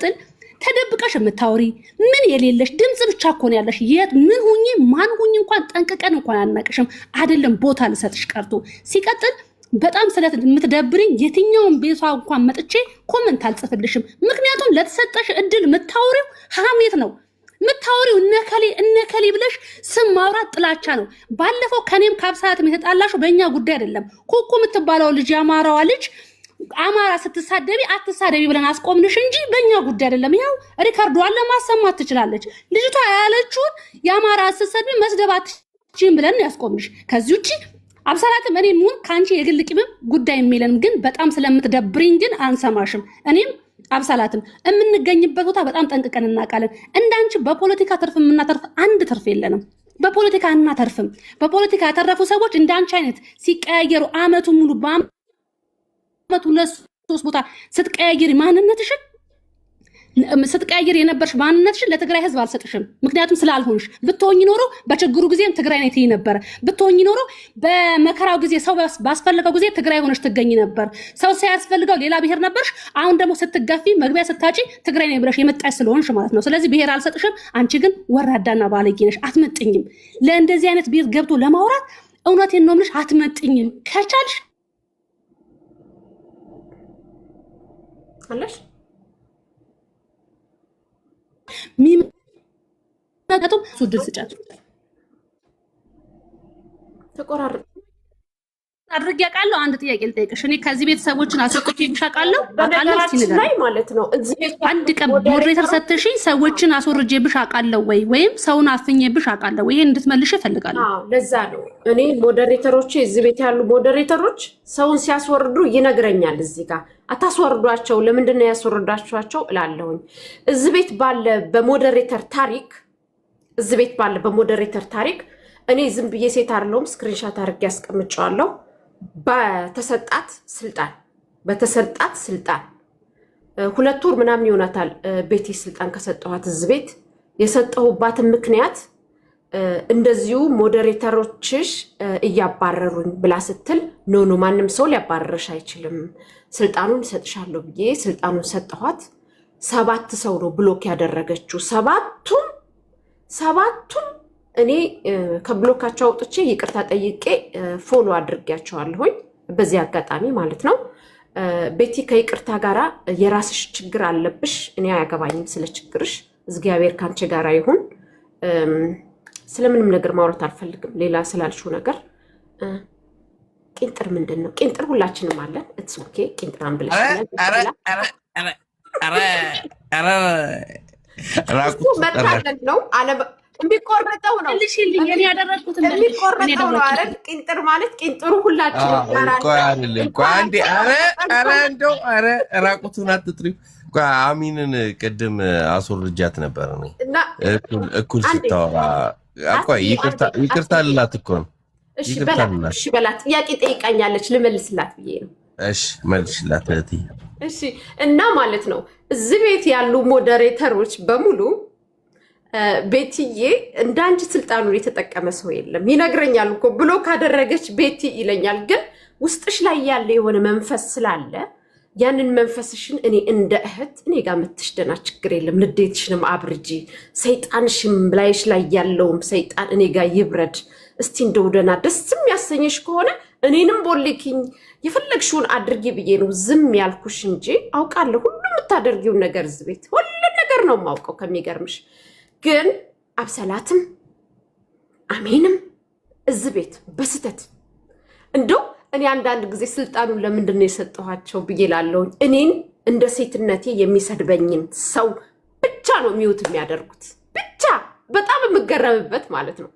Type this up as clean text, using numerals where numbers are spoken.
ሲቀጥል ተደብቀሽ የምታወሪ ምን የሌለሽ ድምጽ ብቻ እኮ ነው ያለሽ። የት ምን ሁኚ ማን ሁኚ እንኳን ጠንቅቀን እንኳን አናቅሽም። አይደለም ቦታ ልሰጥሽ ቀርቶ ሲቀጥል በጣም ስለምትደብሪኝ የትኛውን ቤቷ እንኳን መጥቼ ኮመንት አልጽፍልሽም። ምክንያቱም ለተሰጠሽ እድል የምታወሪው ሐሜት ነው። ምታወሪው እነከሌ ብለሽ ስም ማውራት ጥላቻ ነው። ባለፈው ከኔም ካብሳያትም የተጣላሽው በእኛ ጉዳይ አይደለም። ኩኩ የምትባለው ልጅ አማራዋ ልጅ አማራ ስትሳደቢ አትሳደቢ ብለን አስቆምንሽ እንጂ በእኛ ጉዳይ አይደለም። ያው ሪካርዶ አለ ማሰማት ትችላለች። ልጅቷ ያለችውን የአማራ ስትሰድቢ መስደባትሽን ብለን ያስቆምንሽ። ከዚህ ውጪ አብሰላትም እኔ ምን ካንቺ የግል ቂምም ጉዳይ የሚለን ግን በጣም ስለምትደብሪኝ ግን አንሰማሽም። እኔም አብሰላትም የምንገኝበት ቦታ በጣም ጠንቅቀን እናውቃለን። እንዳንቺ በፖለቲካ ትርፍ የምናተርፍ አንድ ትርፍ የለንም። በፖለቲካ እናተርፍም። በፖለቲካ ያተረፉ ሰዎች እንዳንቺ አይነት ሲቀያየሩ አመቱ ሙሉ በአመቱ ለሶስት ቦታ ስትቀያየሪ ማንነትሽን ስትቀያየር የነበርሽ ማንነትሽን ለትግራይ ህዝብ አልሰጥሽም። ምክንያቱም ስላልሆንሽ። ብትሆኚ ኖሮ በችግሩ ጊዜም ትግራይ ነኝ ትይ ነበር። ብትሆኚ ኖሮ በመከራው ጊዜ ሰው ባስፈልገው ጊዜ ትግራይ ሆነሽ ትገኝ ነበር። ሰው ሳያስፈልገው ሌላ ብሔር ነበርሽ። አሁን ደግሞ ስትጋፊ መግቢያ ስታጪ ትግራይ ነኝ ብለሽ የመጣሽ ስለሆንሽ ማለት ነው። ስለዚህ ብሔር አልሰጥሽም። አንቺ ግን ወራዳና ባለጌ ነሽ፣ አትመጥኝም። ለእንደዚህ አይነት ቤት ገብቶ ለማውራት እውነቴን ነው የምልሽ፣ አትመጥኝም። ከቻልሽ አለሽ ሚመጣው ሱድል ስጫት ተቆራረጥ አድርግ ያቃለው። አንድ ጥያቄ ልጠይቅሽ። እኔ ከዚህ ቤተሰቦችን አስወርጄብሽ አቃለው ላይ ማለት ነው። እዚህ ቤት አንድ ቀን ሞዴሬተር ሰጥተሽኝ ሰዎችን አስወርጄብሽ አቃለው ወይም ሰውን አፍኜብሽ አቃለው ወይ? ይሄን እንድትመልሽ እፈልጋለሁ። ለዛ ነው እኔ ሞዴሬተሮች እዚህ ቤት ያሉ ሞዴሬተሮች ሰውን ሲያስወርዱ ይነግረኛል። እዚህ ጋር አታስወርዷቸው፣ ለምንድን ነው ያስወርዳችኋቸው እላለሁኝ። እዚህ ቤት ባለ በሞዴሬተር ታሪክ እዚህ ቤት ባለ በሞዴሬተር ታሪክ እኔ ዝም ብዬ ሴት አይደለሁም። ስክሪንሻት አድርጌ ያስቀምጫለሁ። በተሰጣት ስልጣን 2 ወር ምናምን ይሆናታል ቤቲ ስልጣን ከሰጠኋት እዚህ ቤት የሰጠሁባትን ምክንያት እንደዚሁ ሞዴሬተሮችሽ እያባረሩኝ ብላ ስትል ኖ ማንም ሰው ሊያባረርሽ አይችልም፣ ስልጣኑን እሰጥሻለሁ ብዬ ስልጣኑን ሰጠኋት። 7 ሰው ነው ብሎክ ያደረገችው። ሰባቱም እኔ ከብሎካቸው አውጥቼ ይቅርታ ጠይቄ ፎሎ አድርጌያቸዋለሁኝ። በዚህ አጋጣሚ ማለት ነው ቤቲ ከይቅርታ ጋራ የራስሽ ችግር አለብሽ፣ እኔ አያገባኝም ስለ ችግርሽ። እግዚአብሔር ካንቺ ጋራ ይሁን። ስለምንም ነገር ማውራት አልፈልግም። ሌላ ስላልሽው ነገር ቂንጥር ምንድን ነው? ቂንጥር ሁላችንም አለን። እትስ ኦኬ ቂንጥራን ብለሽ መታደል ነው አለ የሚቆረጠው ነው የሚቆረጠው ነው አይደል? ቂንጥር ማለት ቂንጥሩ ሁላችንም እንደው ራቁቱን አትጥሪው። አሚንን ቅድም አስወርጃት ነበር እኩል ስታወራ። ይቅርታ ልላት እኮ ነው። እሺ በላት። ጥያቄ ጠይቃኛለች ልመልስላት ብዬ ነው። እሺ መልሽላት እህቴ። እሺ እና ማለት ነው እዚህ ቤት ያሉ ሞዴሬተሮች በሙሉ ቤቲዬ እንዳንቺ ስልጣኑን የተጠቀመ ሰው የለም። ይነግረኛል እኮ ብሎ ካደረገች ቤቲ ይለኛል። ግን ውስጥሽ ላይ ያለ የሆነ መንፈስ ስላለ ያንን መንፈስሽን እኔ እንደ እህት እኔ ጋር ምትሽደና ችግር የለም። ንዴትሽንም አብርጂ፣ ሰይጣንሽም ላይሽ ላይ ያለውም ሰይጣን እኔ ጋር ይብረድ። እስቲ እንደውደና ደስ የሚያሰኝሽ ከሆነ እኔንም ቦልኪኝ የፈለግሽውን አድርጊ ብዬ ነው ዝም ያልኩሽ እንጂ አውቃለሁ ሁሉ የምታደርጊውን ነገር እዚህ ቤት ሁሉ ነገር ነው የማውቀው። ከሚገርምሽ ግን አብሰላትም አሜንም እዚህ ቤት በስተት እንደው እኔ አንዳንድ ጊዜ ስልጣኑን ለምንድን ነው የሰጠኋቸው ብዬ ላለሁኝ። እኔን እንደ ሴትነቴ የሚሰድበኝን ሰው ብቻ ነው የሚውት የሚያደርጉት። ብቻ በጣም የምገረምበት ማለት ነው።